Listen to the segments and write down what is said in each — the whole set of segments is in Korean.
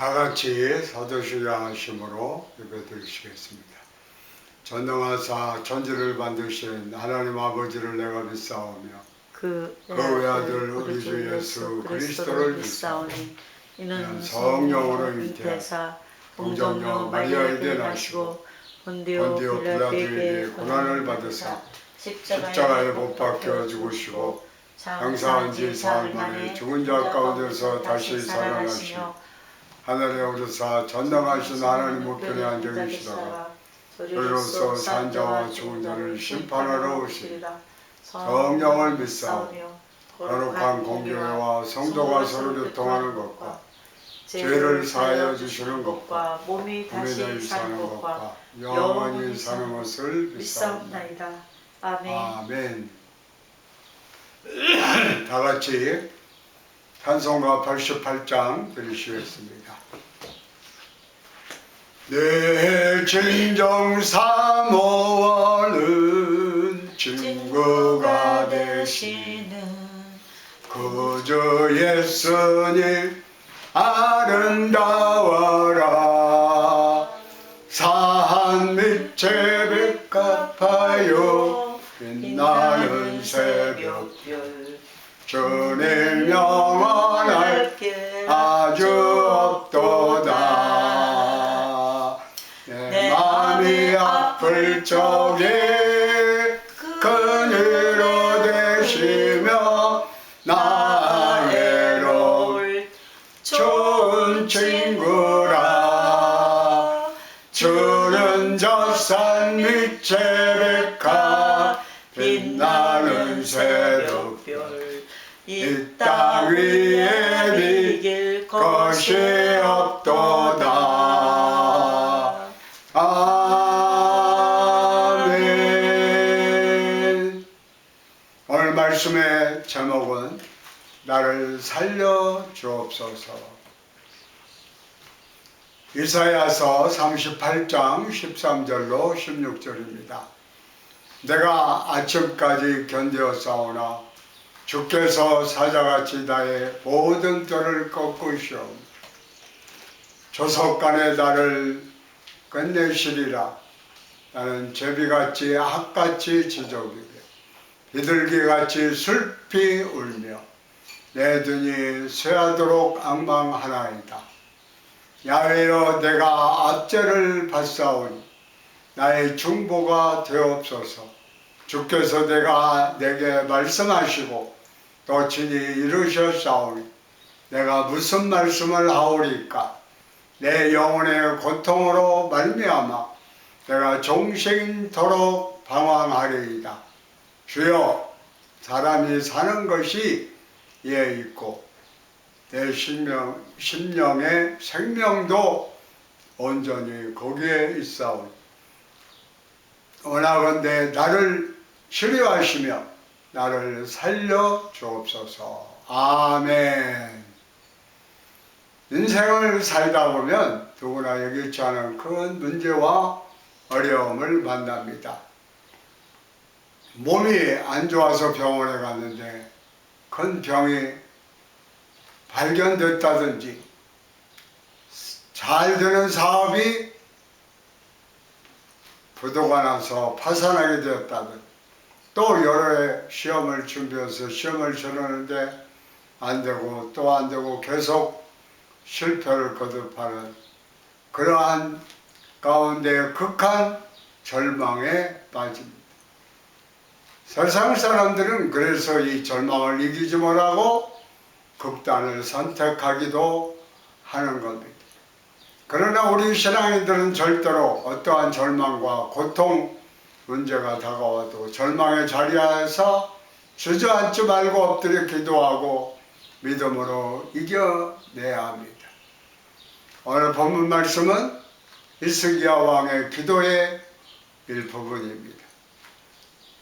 다 같이 사도신앙 하심으로 예배드리시겠습니다. 전능하사 천지를 만드신 하나님 아버지를 내가 믿사오며 그 외아들 우리 주 예수 그리스도를 믿사오니 이는 성령으로 잉태하사 동정녀 마리아에게 나시고 본디오 빌라도에게 고난을 받으사 십자가에 못 박혀 죽으시고 장사한 지 사흘 만에 죽은 자 가운데서 다시 살아나시며 하늘에 오르사 전능하신 하나님 우편에 앉아 계시다가 저리로서 산자와 죽은 자를 심판하러 오시리라. 성령을 믿사오며 거룩한 공교회와 성도가 서로 교통하는 것과 죄를 사하여 주시는 것과 몸이 다시 사는 것과 영원히 사는 것을 믿사옵나이다. 아멘. 아멘. 다 같이 찬송가 88장 들으시겠습니다. 내 진정 사모하는 친구가 되시는 구주 예수님 아름다워라. 산 밑에 백합하여 빛나는 새벽별 주님 영원할 길 아주 없도다. 내 맘이 아플 적에 그니로 되시며 나의 롤 좋은 친구라. 주는 저 산 밑에 백합 빛나는 새벽별 이 땅 위에 비길 것이 없도다. 아멘. 오늘 말씀의 제목은 나를 살려 주옵소서. 이사야서 38장 13절로 16절입니다. 내가 아침까지 견디었사오나 주께서 사자같이 나의 모든 뼈를 꺾으시오. 조석간에 나를 끝내시리라. 나는 제비같이 악같이 지저귀며 비둘기같이 슬피 울며 내 눈이 쇠하도록 앙망하나이다. 야훼여 내가 압제를 받사오니 나의 중보가 되옵소서. 주께서 내게 말씀하시고 또 친히 이루셨사오니 내가 무슨 말씀을 하오리까. 내 영혼의 고통으로 말미암아 내가 종생토록 방황하리이다. 주여, 사람이 사는 것이 이에 있고 내 심령의 생명도 온전히 거기에 있사오니 원하건대 나를 치료하시며 나를 살려 주옵소서. 아멘. 인생을 살다 보면 누구나 예기치 않은 큰 문제와 어려움을 만납니다. 몸이 안 좋아서 병원에 갔는데 큰 병이 발견됐다든지 잘 되는 사업이 부도가 나서 파산하게 되었다든지 또 여러 해 시험을 준비해서 시험을 치르는데 안 되고 또 안 되고 계속 실패를 거듭하는 그러한 가운데 극한 절망에 빠집니다. 세상 사람들은 그래서 이 절망을 이기지 못하고 극단을 선택하기도 하는 겁니다. 그러나 우리 신앙인들은 절대로 어떠한 절망과 고통, 문제가 다가와도 절망의 자리에서 주저앉지 말고 엎드려 기도하고 믿음으로 이겨내야 합니다. 오늘 본문 말씀은 히스기야 왕의 기도의 일부분입니다.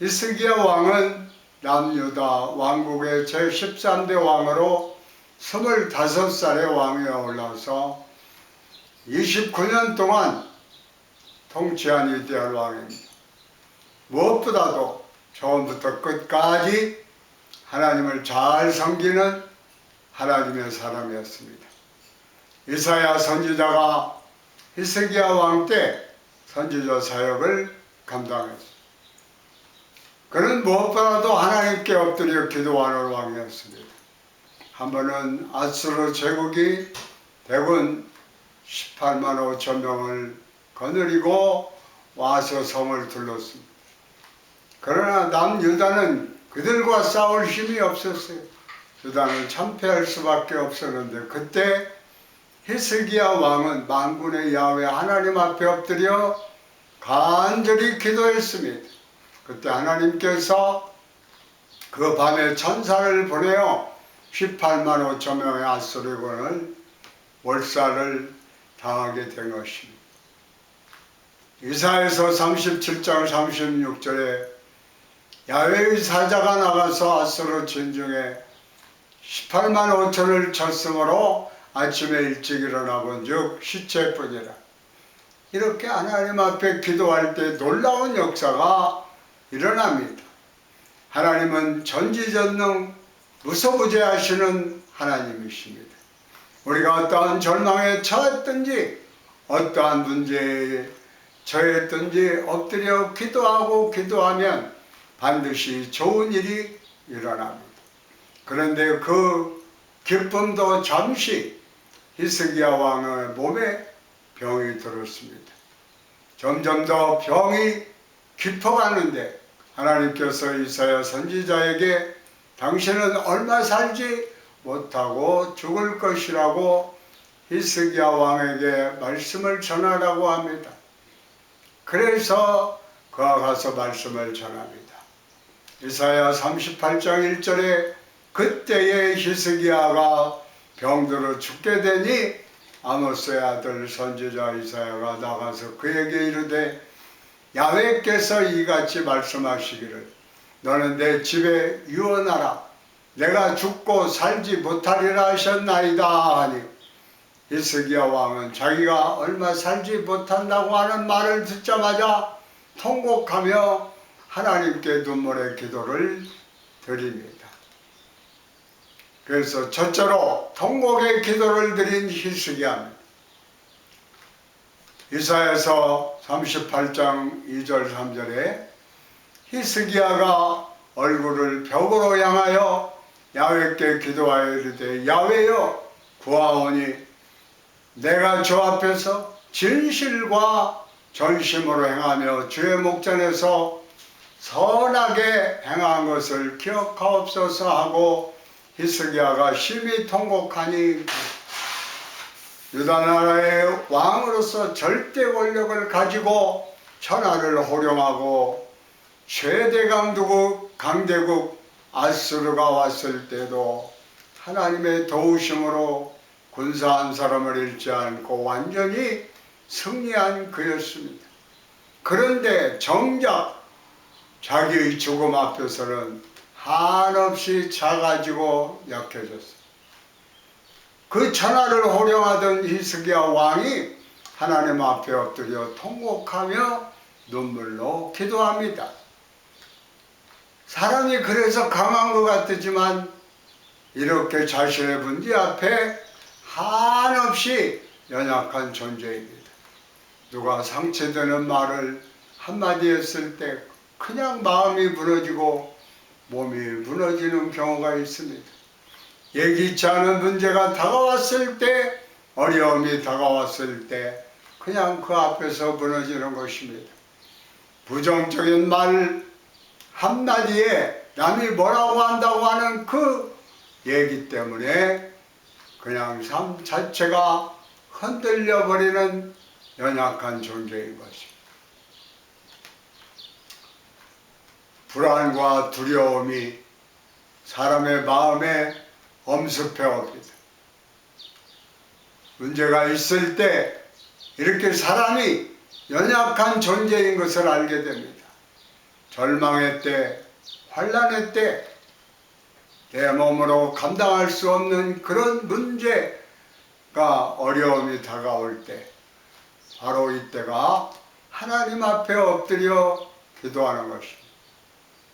히스기야 왕은 남유다 왕국의 제13대 왕으로 25살의 왕위에 올라서 29년 동안 통치한 위대한 왕입니다. 무엇보다도 처음부터 끝까지 하나님을 잘 섬기는 하나님의 사람이었습니다. 이사야 선지자가 히스기야 왕 때 선지자 사역을 감당했습니다. 그는 무엇보다도 하나님께 엎드려 기도하는 왕이었습니다. 한 번은 아수르 제국이 대군 18만 5천 명을 거느리고 와서 성을 둘렀습니다. 그러나 남유다는 그들과 싸울 힘이 없었어요. 유다는 참패할 수밖에 없었는데 그때 히스기야 왕은 만군의 야훼 하나님 앞에 엎드려 간절히 기도했습니다. 그때 하나님께서 그 밤에 천사를 보내어 18만 5천 명의 아수르군을 몰살을 당하게 된 것입니다. 이사야서 37장 36절에 야훼의 사자가 나가서 아수르 진중에 18만 5천을 쳤으므로 아침에 일찍 일어나 본즉 시체뿐이라. 이렇게 하나님 앞에 기도할 때 놀라운 역사가 일어납니다. 하나님은 전지전능 무소부재하시는 하나님이십니다. 우리가 어떠한 절망에 처했든지 어떠한 문제에 처했든지 엎드려 기도하고 기도하면 반드시 좋은 일이 일어납니다. 그런데 그 기쁨도 잠시 히스기야 왕의 몸에 병이 들었습니다. 점점 더 병이 깊어가는데 하나님께서 이사야 선지자에게 당신은 얼마 살지 못하고 죽을 것이라고 히스기야 왕에게 말씀을 전하라고 합니다. 그래서 그가 가서 말씀을 전합니다. 이사야 38장 1절에 그때에 히스기야가 병들어 죽게 되니 아모스의 아들 선지자 이사야가 나가서 그에게 이르되 야훼께서 이같이 말씀하시기를 너는 내 집에 유언하라 내가 죽고 살지 못하리라 하셨나이다 하니 히스기야 왕은 자기가 얼마 살지 못한다고 하는 말을 듣자마자 통곡하며 하나님께 눈물의 기도를 드립니다. 그래서 첫째로 통곡의 기도를 드린 히스기야입니다. 이사야서 38장 2절 3절에 히스기야가 얼굴을 벽으로 향하여 야훼께 기도하여 이르되 야훼여 구하오니 내가 주 앞에서 진실과 전심으로 행하며 주의 목전에서 선하게 행한 것을 기억하옵소서 하고 히스기야가 심히 통곡하니 유다 나라의 왕으로서 절대 권력을 가지고 천하를 호령하고 최대 강대국 아수르가 왔을 때도 하나님의 도우심으로 군사 한 사람을 잃지 않고 완전히 승리한 그였습니다. 그런데 정작 자기의 죽음 앞에서는 한없이 작아지고 약해졌어요. 그 천하를 호령하던 히스기야 왕이 하나님 앞에 엎드려 통곡하며 눈물로 기도합니다. 사람이 그래서 강한 것 같지만 이렇게 자신의 문제 앞에 한없이 연약한 존재입니다. 누가 상처되는 말을 한마디 했을 때 그냥 마음이 무너지고 몸이 무너지는 경우가 있습니다. 예기치 않은 문제가 다가왔을 때, 어려움이 다가왔을 때 그냥 그 앞에서 무너지는 것입니다. 부정적인 말 한마디에 남이 뭐라고 한다고 하는 그 얘기 때문에 그냥 삶 자체가 흔들려 버리는 연약한 존재인 것입니다. 불안과 두려움이 사람의 마음에 엄습해 옵니다. 문제가 있을 때 이렇게 사람이 연약한 존재인 것을 알게 됩니다. 절망의 때, 환난의 때, 내 몸으로 감당할 수 없는 그런 문제가 어려움이 다가올 때 바로 이때가 하나님 앞에 엎드려 기도하는 것입니다.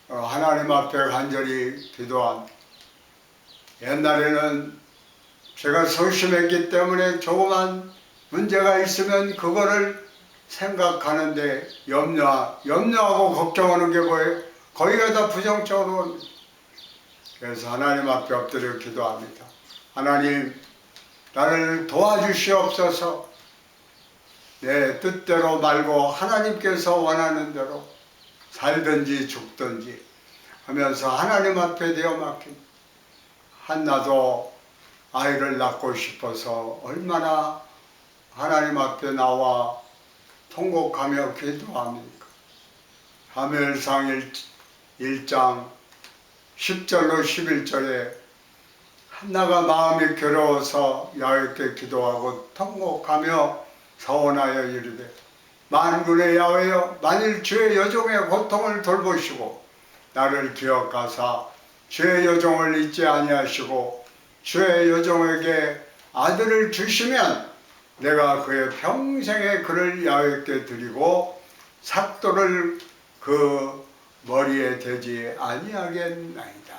하나님 앞에 간절히 기도한 옛날에는 제가 소심했기 때문에 조그만 문제가 있으면 그거를 생각하는데 염려하고 걱정하는 게 뭐예요? 거기가 다 부정적으로. 그래서 하나님 앞에 엎드려 기도합니다. 하나님, 나를 도와주시옵소서. 내 뜻대로 말고 하나님께서 원하는 대로 살든지 죽든지 하면서 하나님 앞에 되어 맡깁니다. 한나도 아이를 낳고 싶어서 얼마나 하나님 앞에 나와 통곡하며 기도합니까? 사무엘상 1장 10절로 11절에 한나가 마음이 괴로워서 야훼께 기도하고 통곡하며 서원하여 이르되 만군의 야훼여, 만일 주의 여종의 고통을 돌보시고 나를 기억하사 주의 여종을 잊지 아니하시고 주의 여종에게 아들을 주시면 내가 그의 평생에 그를 야훼께 드리고 삭도를 그 머리에 대지 아니하겠나이다.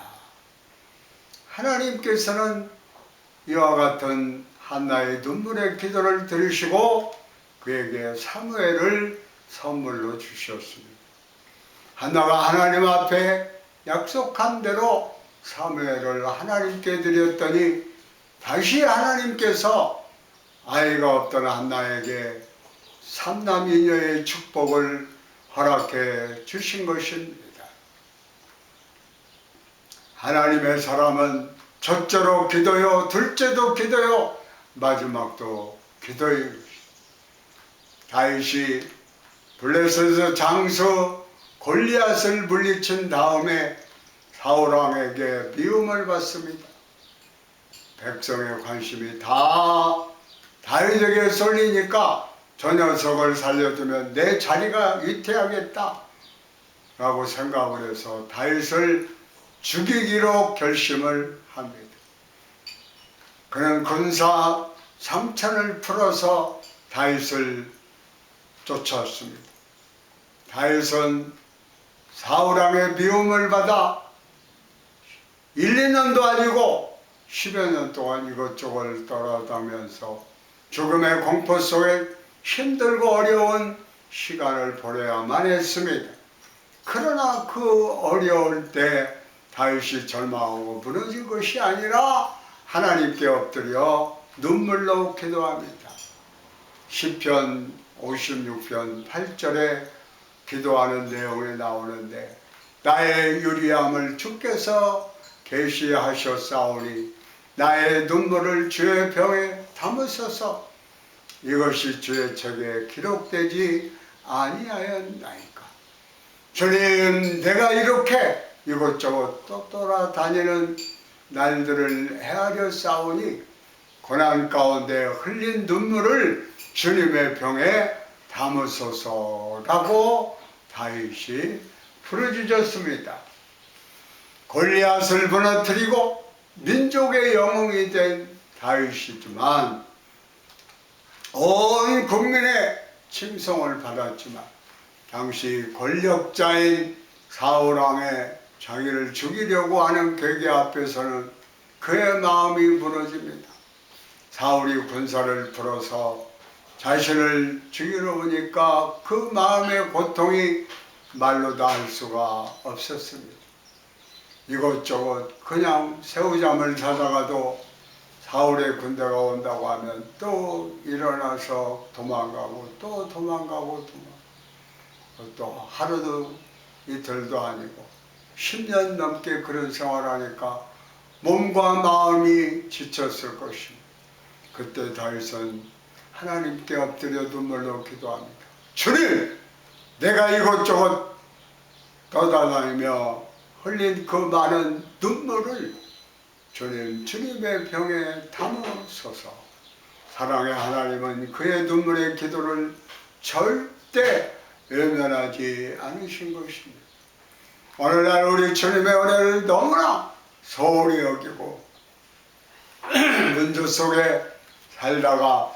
하나님께서는 이와 같은 한나의 눈물의 기도를 들으시고 그에게 사무엘을 선물로 주셨습니다. 한나가 하나님 앞에 약속한 대로 사무엘을 하나님께 드렸더니 다시 하나님께서 아이가 없던 한나에게 삼남이녀의 축복을 허락해 주신 것입니다. 하나님의 사람은 첫째로 기도요, 둘째도 기도요, 마지막도 기도요. 다윗이 블레셋에서 장수 골리앗을 물리친 다음에 사울왕에게 미움을 받습니다. 백성의 관심이 다 다윗에게 쏠리니까 저 녀석을 살려두면 내 자리가 위태하겠다 라고 생각을 해서 다윗을 죽이기로 결심을 합니다. 그는 군사 3,000을 풀어서 다윗을 쫓았습니다. 다윗은 사울왕의 미움을 받아 1, 2년도 아니고 10여 년 동안 이것저것 돌아다니면서 죽음의 공포 속에 힘들고 어려운 시간을 보내야만 했습니다. 그러나 그 어려울 때 다윗이 절망하고 무너진 것이 아니라 하나님께 엎드려 눈물로 기도합니다. 시편 56편 8절에 기도하는 내용이 나오는데 나의 유리함을 주께서 계시하셨사오니 나의 눈물을 주의 병에 담으소서. 이것이 주의 책에 기록되지 아니하였나이까. 주님, 내가 이렇게 이것저것 또 돌아다니는 날들을 헤아려 싸우니 고난 가운데 흘린 눈물을 주님의 병에 담으소서라고 다윗이 부르짖었습니다. 골리앗을 무너뜨리고 민족의 영웅이 된 다윗이지만 온 국민의 칭송을 받았지만 당시 권력자인 사울왕의 자기를 죽이려고 하는 괴계 앞에서는 그의 마음이 무너집니다. 사울이 군사를 풀어서 자신을 죽이러 오니까 그 마음의 고통이 말로 다 할 수가 없었습니다. 이것저것 그냥 새우잠을 자다가도 사울의 군대가 온다고 하면 또 일어나서 도망가고 또 도망가고 또 하루도 이틀도 아니고 10년 넘게 그런 생활하니까 몸과 마음이 지쳤을 것입니다. 그때 다윗은 하나님께 엎드려 눈물로 기도합니다. 주님, 내가 이것저것 떠다니며 흘린 그 많은 눈물을 주님의 병에 담으소서. 사랑의 하나님은 그의 눈물의 기도를 절대 외면하지 않으신 것입니다. 오늘날 우리 주님의 은혜를 너무나 소홀히 여기고 문제 속에 살다가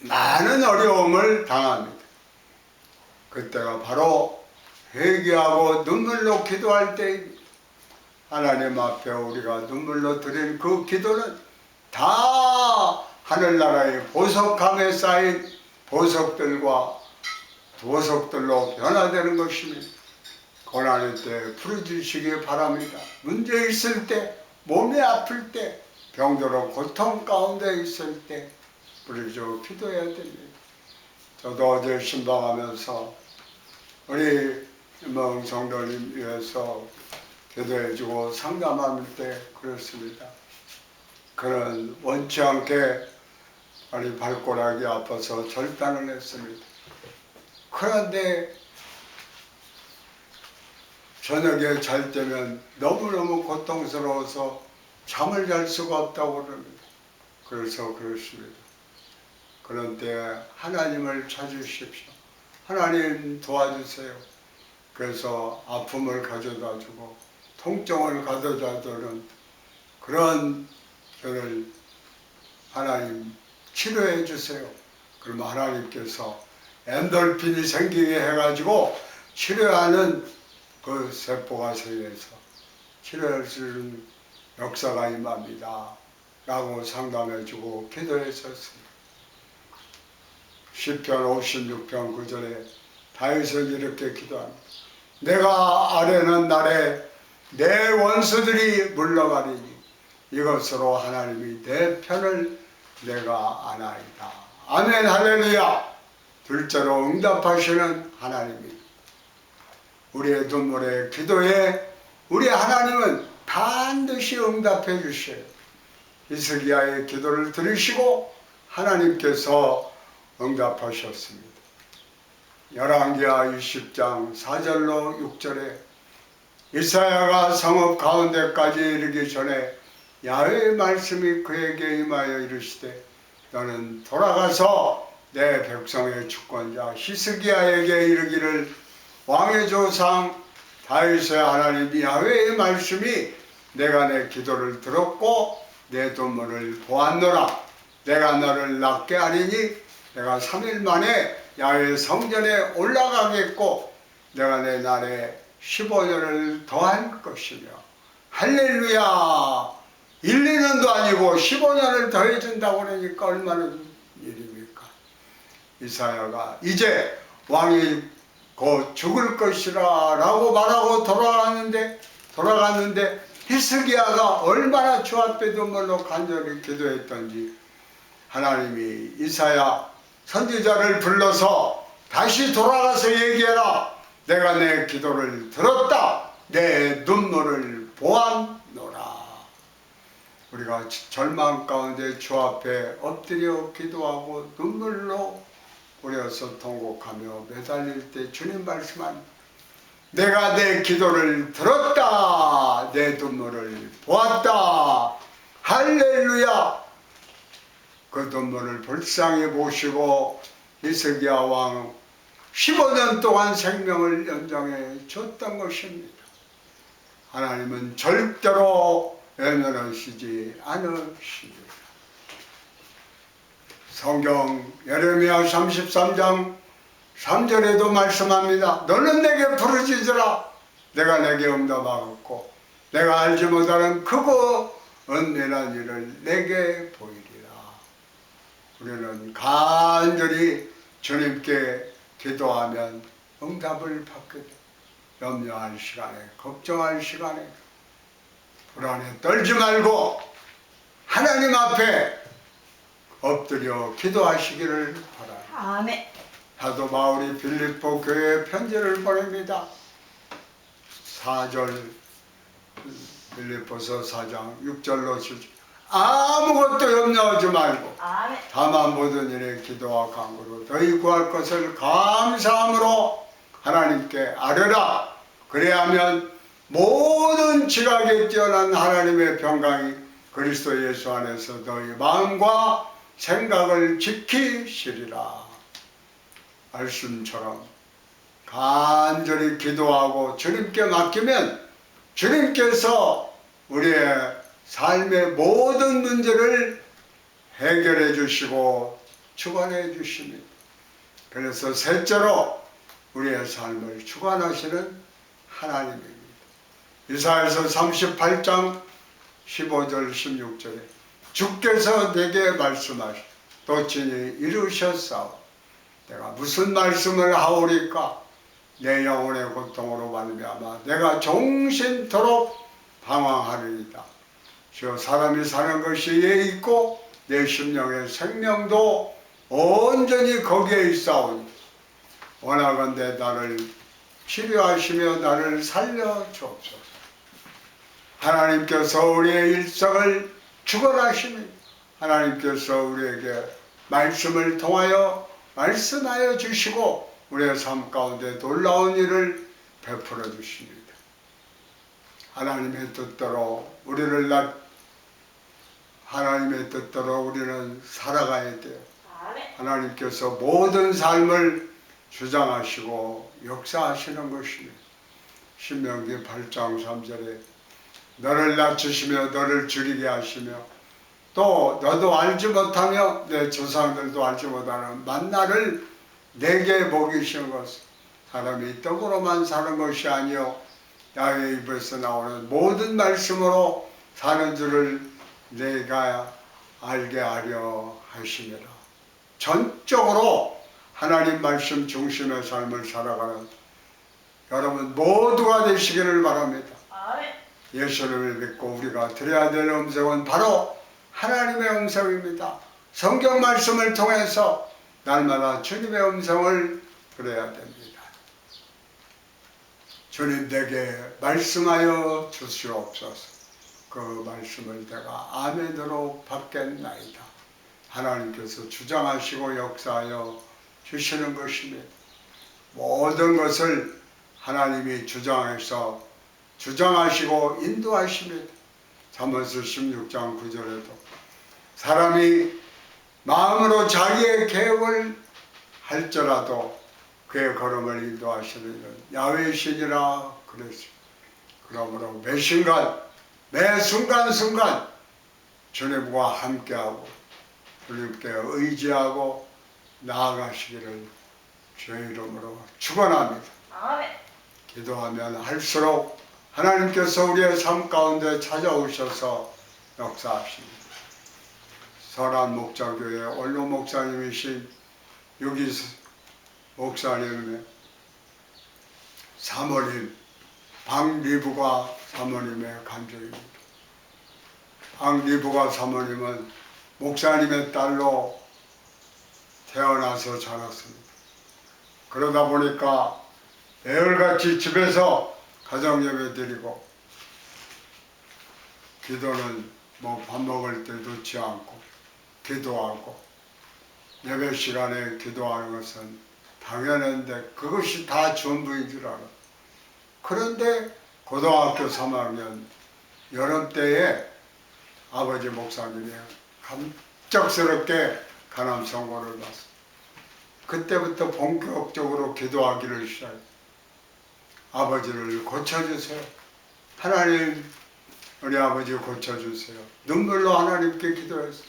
많은 어려움을 당합니다. 그때가 바로 회개하고 눈물로 기도할 때입니다. 하나님 앞에 우리가 눈물로 드린 그 기도는 다 하늘나라의 보석함에 쌓인 보석들과 보석들로 변화되는 것입니다. 고난의 때 풀어주시기 바랍니다. 문제 있을 때, 몸이 아플 때, 병들어 고통 가운데 있을 때 부르짖어 기도해야 됩니다. 저도 어제 신방하면서 우리 임몽 성도님 위해서 기도해주고 상담할 때 그렇습니다. 그는 원치 않게 아니 발가락이 아파서 절단을 했습니다. 그런데 저녁에 잘 때면 너무너무 고통스러워서 잠을 잘 수가 없다고 그럽니다. 그래서 그렇습니다. 그런 때 하나님을 찾으십시오. 하나님 도와주세요. 그래서 아픔을 가져다 주고 통증을 가져다 주는 그런 저를 하나님 치료해 주세요. 그럼 하나님께서 엔돌핀이 생기게 해가지고 치료하는 그 세포가 생겨서 치료할 수 있는 역사가 임합니다. 라고 상담해주고 기도했었습니다. 시편 56편 9절에 다윗은 이렇게 기도합니다. 내가 아뢰는 날에 내 원수들이 물러가리니 이것으로 하나님이 내 편을 내가 아나이다. 아멘 할렐루야. 둘째로 응답하시는 하나님입니다. 우리의 눈물의 기도에 우리 하나님은 반드시 응답해 주셔요. 히스기야의 기도를 들으시고 하나님께서 응답하셨습니다. 열왕기하 20장 4절로 6절에 이사야가 성읍 가운데까지 이르기 전에 야훼의 말씀이 그에게 임하여 이르시되 너는 돌아가서 내 백성의 주권자 히스기야에게 이르기를 왕의 조상 다윗의 하나님 야훼의 말씀이 내가 내 기도를 들었고 내 눈물을 보았노라. 내가 너를 낫게 하리니 내가 3일 만에 야훼 성전에 올라가겠고 내가 내 날에 15년을 더할 것이며 할렐루야. 1, 2년도 아니고 15년을 더해준다고 그러니까 얼마나 일입니까? 이사야가 이제 왕이 곧 죽을 것이라 라고 말하고 돌아갔는데 히스기야가 얼마나 주 앞에 눈물로 간절히 기도했던지 하나님이 이사야 선지자를 불러서 다시 돌아가서 얘기해라. 내가 내 기도를 들었다. 내 눈물을 보았노라. 우리가 절망 가운데 주 앞에 엎드려 기도하고 눈물로 우려서 통곡하며 매달릴 때 주님 말씀한 내가 내 기도를 들었다. 내 눈물을 보았다. 할렐루야. 그 눈물을 불쌍히 보시고 히스기야 왕 15년 동안 생명을 연장해 줬던 것입니다. 하나님은 절대로 외면하시지 않으십니다. 성경 예레미야 33장 3절에도 말씀합니다. 너는 내게 부르짖으라. 내가 내게 응답하겠고 내가 알지 못하는 크고 은밀한 일을 내게 보이리라. 우리는 간절히 주님께 기도하면 응답을 받게 돼. 염려할 시간에 걱정할 시간에 불안에 떨지 말고 하나님 앞에 엎드려 기도하시기를 바랍니다. 아멘. 사도 바울이 빌립보 교회에 편지를 보냅니다. 4절 빌립보서 4장 6절로 7절 아무것도 염려하지 말고 아멘. 다만 모든 일에 기도와 간구로 너희 구할 것을 감사함으로 하나님께 아뢰라. 그래야면 모든 지각에 뛰어난 하나님의 평강이 그리스도 예수 안에서 너희 마음과 생각을 지키시리라. 말씀처럼 간절히 기도하고 주님께 맡기면 주님께서 우리의 삶의 모든 문제를 해결해 주시고 주관해 주십니다. 그래서 셋째로 우리의 삶을 주관하시는 하나님입니다. 이사야서 38장 15절 16절에 주께서 내게 말씀하시 또 친히 이루셨사오. 내가 무슨 말씀을 하오리까? 내 영혼의 고통으로 말미암아 내가 종신토록 방황하리이다. 저 사람이 사는 것이 예 있고 내 심령의 생명도 온전히 거기에 있사오니 원하건대 나를 치료하시며 나를 살려 주옵소서. 하나님께서 우리의 일생을 축원하시니 하나님께서 우리에게 말씀을 통하여 말씀하여 주시고 우리의 삶 가운데 놀라운 일을 베풀어 주십니다. 하나님의 뜻대로 하나님의 뜻대로 우리는 살아가야 돼요. 하나님께서 모든 삶을 주장하시고 역사하시는 것입니다. 신명기 8장 3절에 너를 낮추시며 너를 줄이게 하시며 또 너도 알지 못하며 내 조상들도 알지 못하는 만나를 내게 먹이신 것은 사람이 떡으로만 사는 것이 아니요 나의 입에서 나오는 모든 말씀으로 사는 줄을 내가 알게 하려 하시니라. 전적으로 하나님 말씀 중심의 삶을 살아가는 여러분 모두가 되시기를 바랍니다. 예수를 믿고 우리가 드려야 될 음성은 바로 하나님의 음성입니다. 성경 말씀을 통해서 날마다 주님의 음성을 들어야 됩니다. 주님 내게 말씀하여 주시옵소서. 그 말씀을 내가 아멘으로 받겠나이다. 하나님께서 주장하시고 역사하여 주시는 것입니다. 모든 것을 하나님이 주장하시고 인도하십니다. 잠언서 16장 9절에도 사람이 마음으로 자기의 계획을 할지라도 그의 걸음을 인도하시는 야훼 신이라 그랬습니다. 그러므로 매 순간순간 주님과 함께하고 주님께 의지하고 나아가시기를 주의 이름으로 축원합니다. 기도하면 할수록 하나님께서 우리의 삶 가운데 찾아오셔서 역사하십니다. 설안 목자교회 원로 목사님이신 유기 목사님의 사모님 박리부가 사모님의 간증입니다. 박리부가 사모님은 목사님의 딸로 태어나서 자랐습니다. 그러다 보니까 매일같이 집에서 가정예배 드리고 기도는 밥 먹을 때 놓지 않고 기도하고 예배 시간에 기도하는 것은 당연한데 그것이 다 전부인 줄 알아. 그런데 고등학교 3학년 여름 때에 아버지 목사님이 갑작스럽게 간암 선고를 받았어요. 그때부터 본격적으로 기도하기를 시작해요. 아버지를 고쳐주세요. 하나님 우리 아버지 고쳐주세요. 눈물로 하나님께 기도했어요.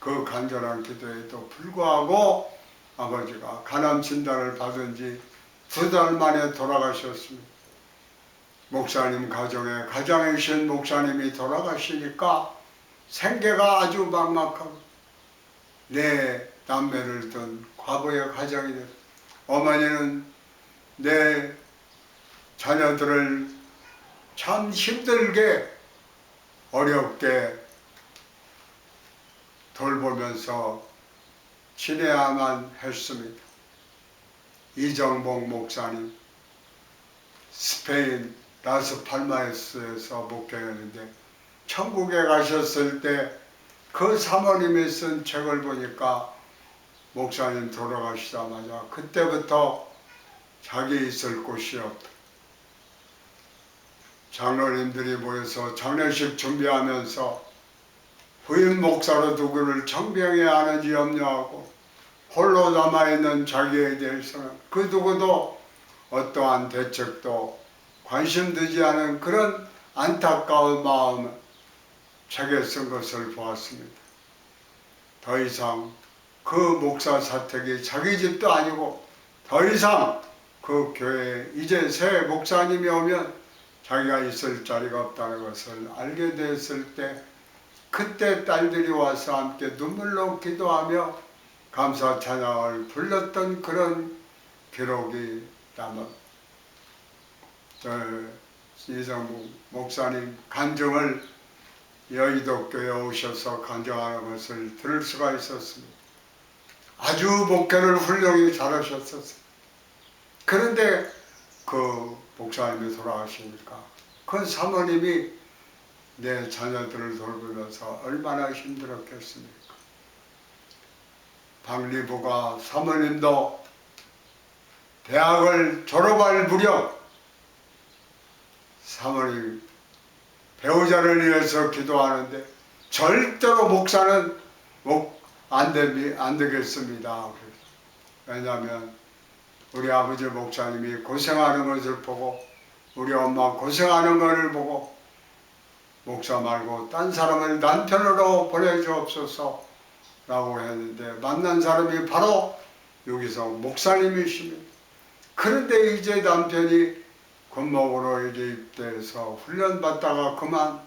그 간절한 기도에도 불구하고 아버지가 간암 진단을 받은 지 2달 만에 돌아가셨습니다. 목사님 가정에 가장이신 목사님이 돌아가시니까 생계가 아주 막막하고 내 남매를 둔 과부의 가정이 됐어요. 어머니는 내 자녀들을 참 힘들게 어렵게 돌보면서 지내야만 했습니다. 이정복 목사님 스페인 라스팔마스에서 목회했는데 천국에 가셨을 때 그 사모님이 쓴 책을 보니까 목사님 돌아가시자마자 그때부터 자기 있을 곳이 없다. 장로님들이 모여서 장례식 준비하면서 부인 목사로 누구를 청병해야 하는지 염려하고 홀로 남아있는 자기에 대해서는 그 누구도 어떠한 대책도 관심 두지 않은 그런 안타까운 마음을 책에 쓴 것을 보았습니다. 더 이상 그 목사 사택이 자기 집도 아니고 더 이상 그 교회에 이제 새 목사님이 오면 자기가 있을 자리가 없다는 것을 알게 됐을 때 그때 딸들이 와서 함께 눈물로 기도하며 감사 찬양을 불렀던 그런 기록이 남아 이정국 목사님 간증을 여의도 교회에 오셔서 간증하는 것을 들을 수가 있었습니다. 아주 목회를 훌륭히 잘하셨었어요. 그런데 그 목사님이 돌아가시니까 그 사모님이 내 자녀들을 돌보면서 얼마나 힘들었겠습니까? 박리부가 사모님도 대학을 졸업할 무렵 사모님 배우자를 위해서 기도하는데 절대로 목사는 안 되겠습니다. 왜냐하면 우리 아버지 목사님이 고생하는 것을 보고 우리 엄마 고생하는 것을 보고 목사 말고 딴 사람을 남편으로 보내주옵소서 라고 했는데 만난 사람이 바로 여기서 목사님이십니다. 그런데 이제 남편이 군목으로 이제 입대해서 훈련받다가 그만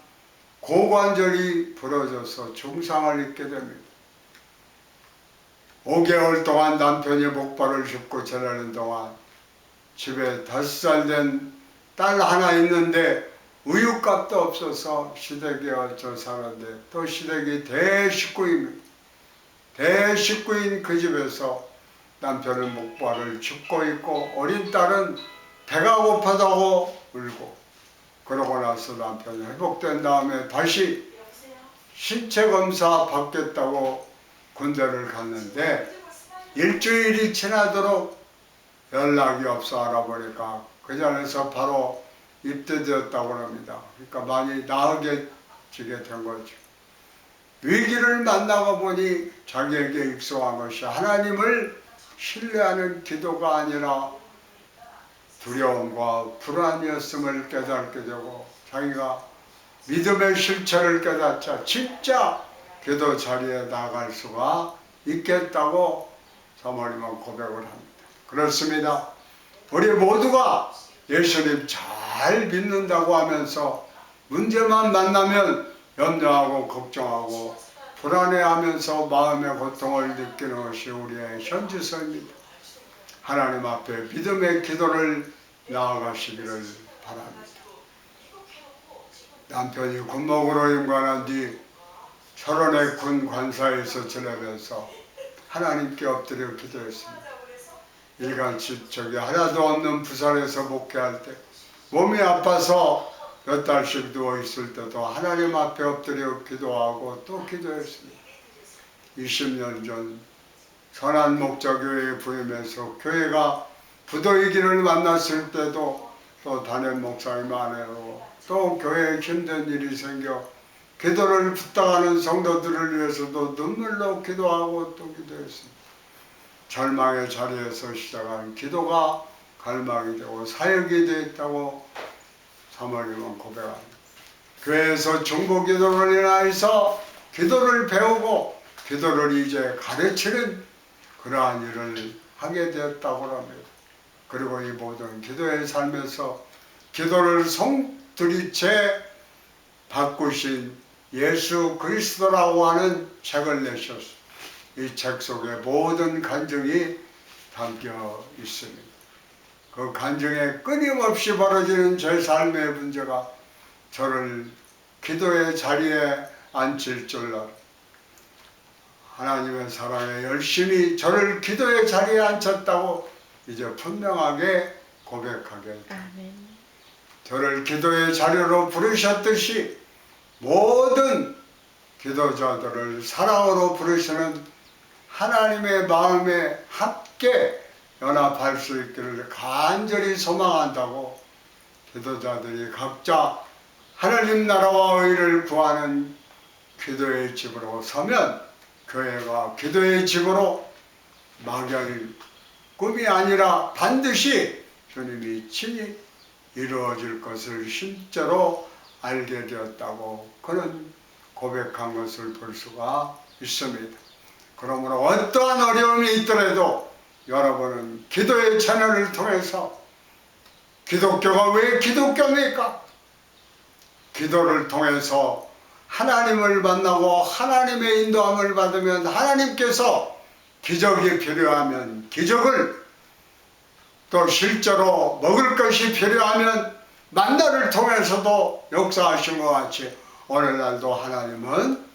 고관절이 부러져서 중상을 입게 됩니다. 5개월 동안 남편이 목발을 짚고 지내는 동안 집에 5살 된 딸 하나 있는데 우유값도 없어서 시댁에 얹혀 사는데 또 시댁이 대식구입니다. 대식구인 그 집에서 남편은 목발을 짚고 있고 어린 딸은 배가 고파다고 울고 그러고 나서 남편이 회복된 다음에 다시 신체 검사 받겠다고 군대를 갔는데 일주일이 지나도록 연락이 없어 알아보니까 그 자리에서 바로 입대되었다고 합니다. 그러니까 많이 나아지게 된 거죠. 위기를 만나고 보니 자기에게 익숙한 것이 하나님을 신뢰하는 기도가 아니라 두려움과 불안이었음을 깨닫게 되고 자기가 믿음의 실체를 깨닫자 진짜 기도 자리에 나갈 수가 있겠다고 사모님은 고백을 합니다. 그렇습니다. 우리 모두가 예수님 잘 믿는다고 하면서 문제만 만나면 염려하고 걱정하고 불안해하면서 마음의 고통을 느끼는 것이 우리의 현지성입니다. 하나님 앞에 믿음의 기도를 나아가시기를 바랍니다. 남편이 군목으로 임관한 뒤 철원의 군 관사에서 지내면서 하나님께 엎드려 기도했습니다. 일간치 하나도 없는 부산에서 목회할 때 몸이 아파서 몇 달씩 누워 있을 때도 하나님 앞에 엎드려 기도하고 또 기도했습니다. 20년 전 선한 목자교회에 부임해서 교회가 부도위기를 만났을 때도 또 담임 목사님 아내로 또 교회에 힘든 일이 생겨 기도를 부탁하는 성도들을 위해서도 눈물로 기도하고 또 기도했습니다. 절망의 자리에서 시작한 기도가 갈망이 되고 사역이 되었다고 사모님은 고백합니다. 교회에서 중보기도를 인하여서 기도를 배우고 기도를 이제 가르치는 그러한 일을 하게 되었다고 합니다. 그리고 이 모든 기도의 삶에서 기도를 송두리째 바꾸신 예수 그리스도라고 하는 책을 내셨습니다. 이 책 속에 모든 간증이 담겨 있습니다. 그 간증에 끊임없이 벌어지는 제 삶의 문제가 저를 기도의 자리에 앉힐 줄 알아 하나님의 사랑에 열심히 저를 기도의 자리에 앉혔다고 이제 분명하게 고백하게 됩니다. 저를 기도의 자리로 부르셨듯이 모든 기도자들을 사랑으로 부르시는 하나님의 마음에 함께 연합할 수 있기를 간절히 소망한다고 기도자들이 각자 하나님 나라와 의를 구하는 기도의 집으로 서면 교회가 기도의 집으로 막연히 꿈이 아니라 반드시 주님이 친히 이루어질 것을 실제로 알게 되었다고 그런 고백한 것을 볼 수가 있습니다. 그러므로 어떠한 어려움이 있더라도 여러분은 기도의 채널을 통해서 기독교가 왜 기독교입니까? 기도를 통해서 하나님을 만나고 하나님의 인도함을 받으면 하나님께서 기적이 필요하면 기적을, 또 실제로 먹을 것이 필요하면 만나를 통해서도 역사하신 것 같이 오늘날도 하나님은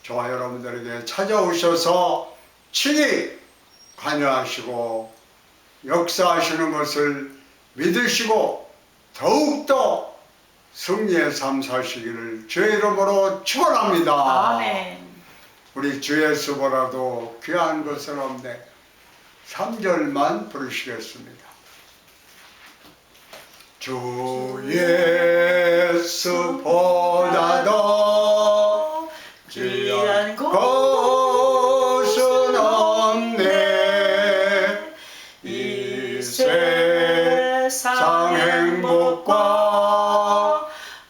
저와 여러분들에게 찾아오셔서 친히 관여하시고 역사하시는 것을 믿으시고 더욱더 승리의 삶 사시기를 주의 이름으로 축원합니다. 아멘. 우리 주 예수 보라도 귀한 것은 없네. 3절만 부르시겠습니다. 주 예수보다도 귀한 것은 없네. 이 세상 행복과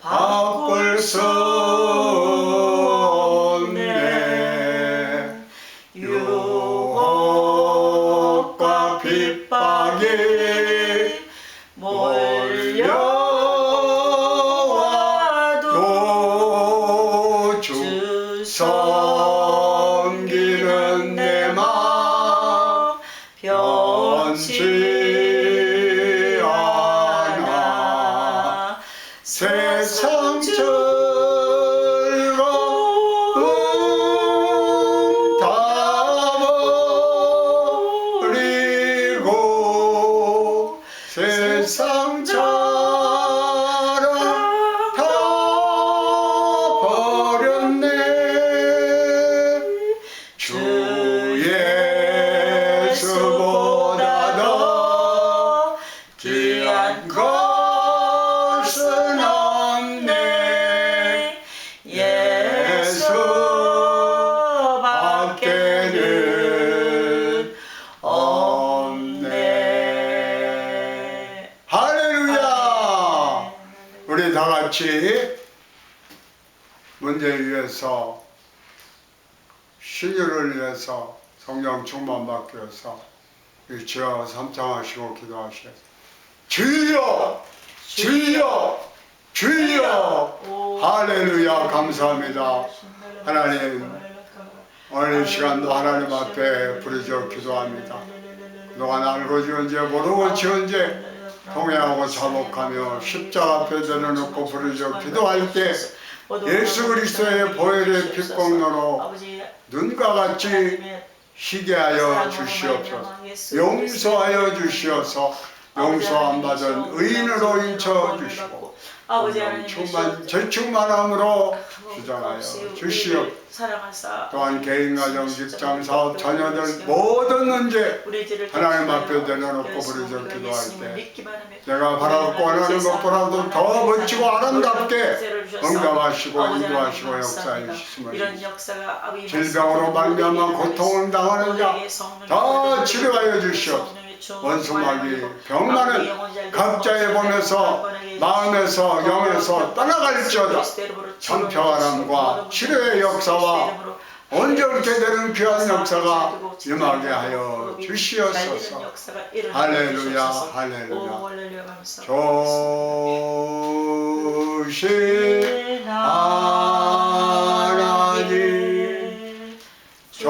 바꿀 수 없네. 유혹과 핍박이 몰려와도 주 섬기는 내 마음 변치 않아. 세상 즐거움 다 버리고 세상 자랑 다 버렸네. 주 예수보다도 귀한 것은 없네. 예수밖에는 없네. 할렐루야. 우리 다 같이 문제 위해서, 신유를 위해서 성령 충만 받기 위해서 주여 삼창하시고 기도하시오. 주여, 주여, 주여. 할렐루야. 감사합니다. 하나님, 오늘 이 시간도 하나님 앞에 부르짖어 기도합니다. 그동안 알고 지은 죄 모르고 지은 죄 통회하고 자복하며 십자가 앞에 내려놓고 부르짖어 기도할 때 예수 그리스도의 보혈의 피공로로 눈과 같이 희게 하여 주시옵소서. 용서하여 주시어서 용서함 받은 의인으로 인쳐 주시고 재충만함으로 주장하여 주시옵소서. 또한 개인, 가정, 직장, 사업, 자녀들 모든 문제 하나님 앞에 내려놓고 부르짖어 기도할 때 내가 바라고 원하는 것보다도 더 멋지고 아름답게 응답하시고 인도하시고 역사해 주심을, 질병으로 말미암아 고통을 당하는 자 더 치료하여 주시옵소서. 원수마귀 병만은 각자의 몸에서 마음에서 영에서 떠나갈지어다. 전평안함과 치료의 역사와 온전케 되는 귀한 역사가 임하게 하여 주시옵소서. 할렐루야, 할렐루야. 조신 하나님, 조신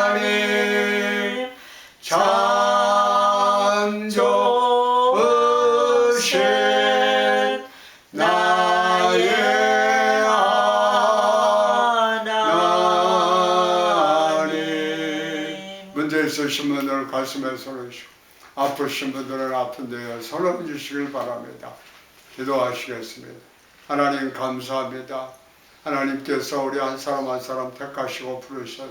하나님, 참 좋으신 나의 하나님. 문제 있으신 분들 가슴에 손을 얹으시고 아프신 분들은 아픈 데에 손을 얹으시길 바랍니다. 기도하시겠습니다. 하나님 감사합니다. 하나님께서 우리 한 사람 한 사람 택하시고 부르셔서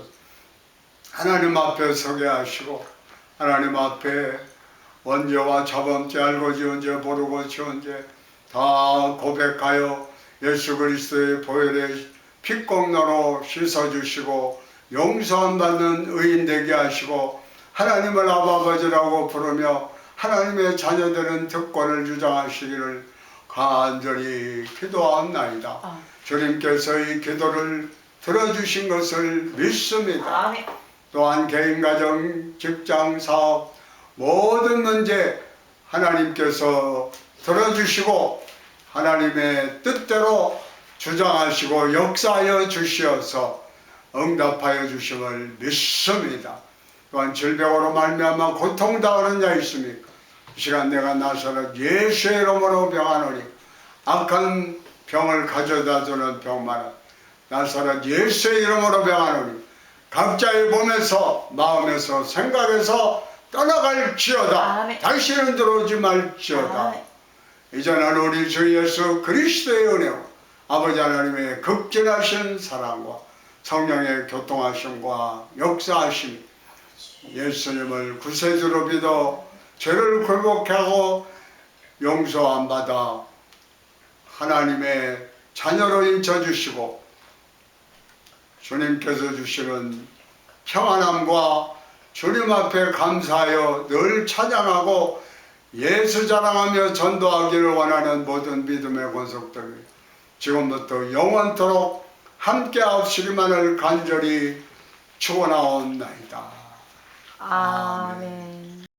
하나님 앞에 서게 하시고 하나님 앞에 원죄와 자범죄, 알고 지은 죄, 모르고 지은 죄 다 고백하여 예수 그리스도의 보혈의 피공로로 씻어주시고 용서함 받는 의인 되게 하시고 하나님을 아버지라고 부르며 하나님의 자녀들은 특권을 주장하시기를 간절히 기도하옵나이다. 주님께서 이 기도를 들어주신 것을 믿습니다. 또한 개인, 가정, 직장, 사업 모든 문제 하나님께서 들어주시고 하나님의 뜻대로 주장하시고 역사하여 주시어서 응답하여 주심을 믿습니다. 또한 질병으로 말미암아 고통당하는 자 있습니까? 이 시간 내가 나서는 예수의 이름으로 병하노니 악한 병을 가져다 주는 병마는 나서는 예수의 이름으로 병하노니 각자의 몸에서 마음에서 생각에서 떠나갈지어다. 아멘. 다시는 들어오지 말지어다. 아멘. 이제는 우리 주 예수 그리스도의 은혜와 아버지 하나님의 극진하신 사랑과 성령의 교통하심과 역사하심이 예수님을 구세주로 믿어 죄를 굴복케 하고 용서 안 받아 하나님의 자녀로 인쳐주시고 주님께서 주시는 평안함과 주님 앞에 감사하여 늘 찬양하고 예수 자랑하며 전도하기를 원하는 모든 믿음의 권속들이 지금부터 영원토록 함께 하시기만을 간절히 축원하옵나이다. 아멘.